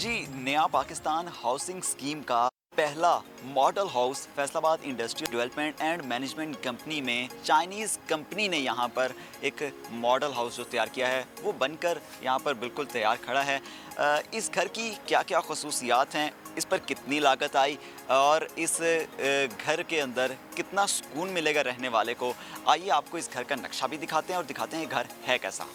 जी, नया Pakistan housing scheme का पहला model house Faisalabad industrial development and management company में चाइनीज़ कंपनी ने यहाँ पर एक मॉडल हाउस जो तैयार किया है वो बनकर यहाँ पर बिल्कुल तैयार खड़ा है। इस घर की क्या क्या खसूसियात हैं, इस पर कितनी लागत आई और इस घर के अंदर कितना सुकून मिलेगा रहने वाले को, आइए आपको इस घर का नक्शा भी दिखाते हैं और दिखाते हैं घर है कैसा।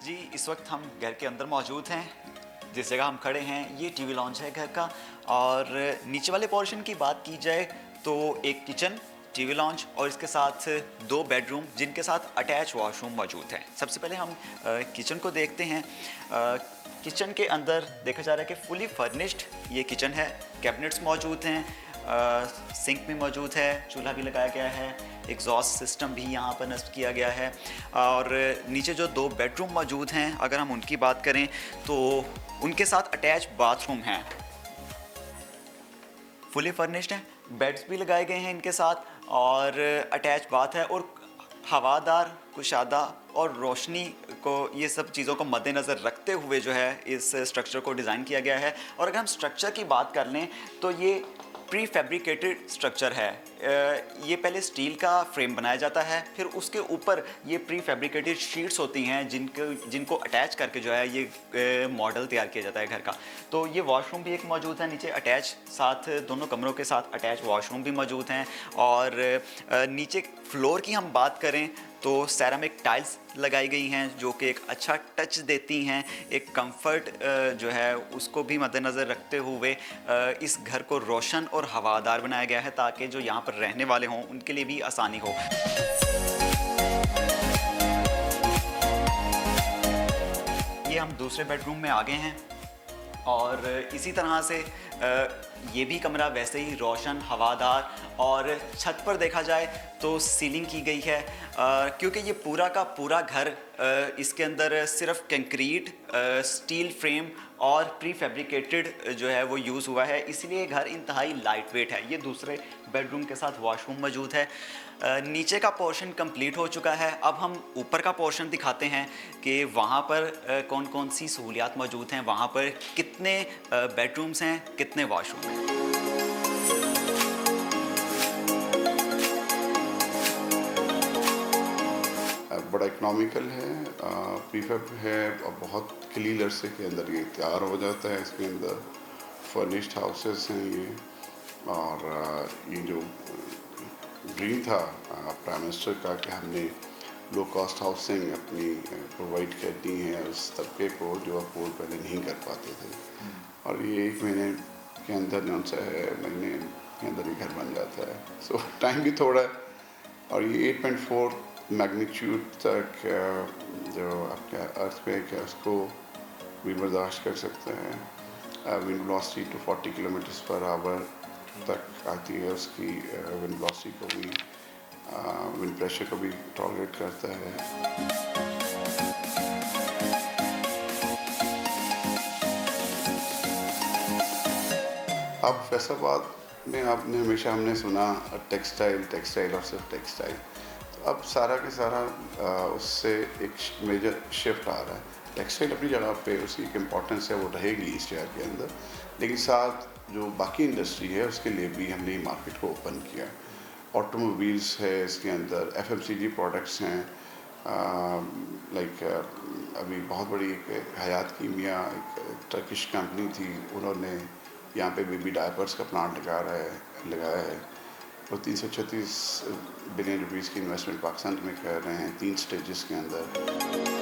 जी, इस वक्त हम घर के अंदर मौजूद हैं। जिस जगह हम खड़े हैं ये टीवी लॉन्च है घर का। और नीचे वाले पोर्शन की बात की जाए तो एक किचन, टीवी लॉन्च और इसके साथ दो बेडरूम जिनके साथ अटैच वॉशरूम मौजूद है। सबसे पहले हम किचन को देखते हैं। किचन के अंदर देखा जा रहा है कि फुली फर्निश्ड ये किचन है। कैबिनेट्स मौजूद हैं, सिंक भी मौजूद है, चूल्हा भी लगाया गया है, एग्जॉस्ट सिस्टम भी यहाँ पर नस्ब किया गया है। और नीचे जो दो बेडरूम मौजूद हैं अगर हम उनकी बात करें तो उनके साथ अटैच बाथरूम हैं, फुली फर्निश्ड हैं, बेड्स भी लगाए गए हैं इनके साथ और अटैच बाथ है। और हवादार, कुशादा और रोशनी को, ये सब चीज़ों को मद्देनज़र रखते हुए जो है इस स्ट्रक्चर को डिज़ाइन किया गया है। और अगर हम स्ट्रक्चर की बात कर लें तो ये प्री फैब्रिकेटेड स्ट्रक्चर है। ये पहले स्टील का फ्रेम बनाया जाता है, फिर उसके ऊपर ये प्री फैब्रिकेटेड शीट्स होती हैं जिनको अटैच करके जो है ये मॉडल तैयार किया जाता है घर का। तो ये वॉशरूम भी एक मौजूद है नीचे अटैच, साथ दोनों कमरों के साथ अटैच वॉशरूम भी मौजूद हैं। और नीचे फ्लोर की हम बात करें तो सेरामिक टाइल्स लगाई गई हैं जो कि एक अच्छा टच देती हैं, एक कंफर्ट जो है उसको भी मद्देनज़र रखते हुए इस घर को रोशन और हवादार बनाया गया है ताकि जो यहाँ पर रहने वाले हों उनके लिए भी आसानी हो। ये हम दूसरे बेडरूम में आ गए हैं और इसी तरह से ये भी कमरा वैसे ही रोशन, हवादार। और छत पर देखा जाए तो सीलिंग की गई है क्योंकि ये पूरा का पूरा घर इसके अंदर सिर्फ कंक्रीट, स्टील फ्रेम और प्री फैब्रिकेटेड जो है वो यूज़ हुआ है, इसलिए घर इंतहाई लाइट वेट है। ये दूसरे बेडरूम के साथ वॉशरूम मौजूद है। नीचे का पोर्शन कंप्लीट हो चुका है। अब हम ऊपर का पोर्शन दिखाते हैं कि वहाँ पर कौन कौन सी सहूलियात मौजूद हैं, वहाँ पर कितने बेडरूम्स हैं, कितने वॉशरूम हैं। बड़ा इकनॉमिकल है, प्रीफैब है और बहुत क्लीन अरसे के अंदर ये तैयार हो जाता है। इसके अंदर फर्निश्ड हाउसेस हैं ये। और ये जो ड्रीम था प्राइम मिनिस्टर का कि हमने लो कॉस्ट हाउसिंग अपनी प्रोवाइड करनी है उस तबके को जो अफोर्ड पहले नहीं कर पाते थे। और ये 1 महीने के अंदर जो है, महीने के अंदर ये घर बन जाता है। सो टाइम भी थोड़ा है। और ये 8.4 मैग्नीट्यूड तक जो आपका अर्थक्वेक है उसको भी बर्दाश्त कर सकते हैं। Wind velocity to 40 kilometre per hour तक आती है उसकी। विंड वेलोसिटी को भी, विंड प्रेशर को भी टॉलरेट करता है। अब फैसलाबाद में आपने हमेशा हमने सुना टेक्सटाइल और सिर्फ टेक्सटाइल। अब सारा के सारा उससे एक मेजर शिफ्ट आ रहा है। टेक्सटाइल अपनी जगह पे उसकी एक इम्पॉर्टेंस है, वो रहेगी इस शहर के अंदर, लेकिन साथ जो बाकी इंडस्ट्री है उसके लिए भी हमने मार्केट को ओपन किया। ऑटोमोबाइल्स है इसके अंदर, FMCG प्रोडक्ट्स हैं, लाइक अभी बहुत बड़ी एक हयात कीमिया, एक टर्किश कंपनी थी, उन्होंने यहाँ पे बेबी डायपर्स का प्लांट लगाया है। और 336 बिलियन रुपीस की इन्वेस्टमेंट पाकिस्तान में कर रहे हैं 3 स्टेजेस के अंदर।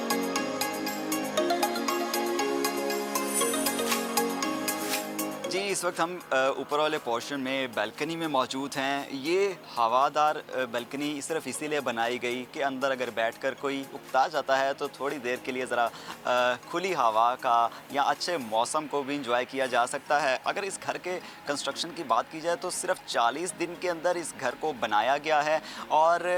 जी, इस वक्त हम ऊपर वाले पोर्शन में बालकनी में मौजूद हैं। ये हवादार बालकनी सिर्फ इसीलिए बनाई गई कि अंदर अगर बैठकर कोई उकता जाता है तो थोड़ी देर के लिए ज़रा खुली हवा का या अच्छे मौसम को भी इंजॉय किया जा सकता है। अगर इस घर के कंस्ट्रक्शन की बात की जाए तो सिर्फ 40 दिन के अंदर इस घर को बनाया गया है और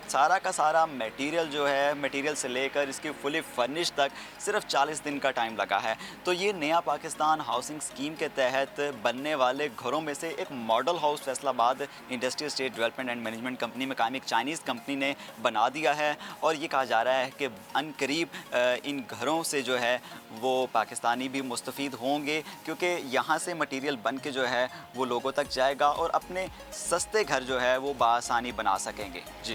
सारा का सारा मटेरियल जो है, मटेरियल से लेकर इसकी फुली फर्निश तक सिर्फ 40 दिन का टाइम लगा है। तो ये नया पाकिस्तान हाउसिंग स्कीम के तहत बनने वाले घरों में से एक model house Faisalabad industrial state development and management company में कायम एक चाइनीज़ कंपनी ने बना दिया है। और ये कहा जा रहा है कि अनकरीब इन घरों से जो है वो पाकिस्तानी भी मुस्तफ़ीद होंगे, क्योंकि यहाँ से मटेरियल बन के जो है वो लोगों तक जाएगा और अपने सस्ते घर जो है वो बआसानी बना सकेंगे। जी।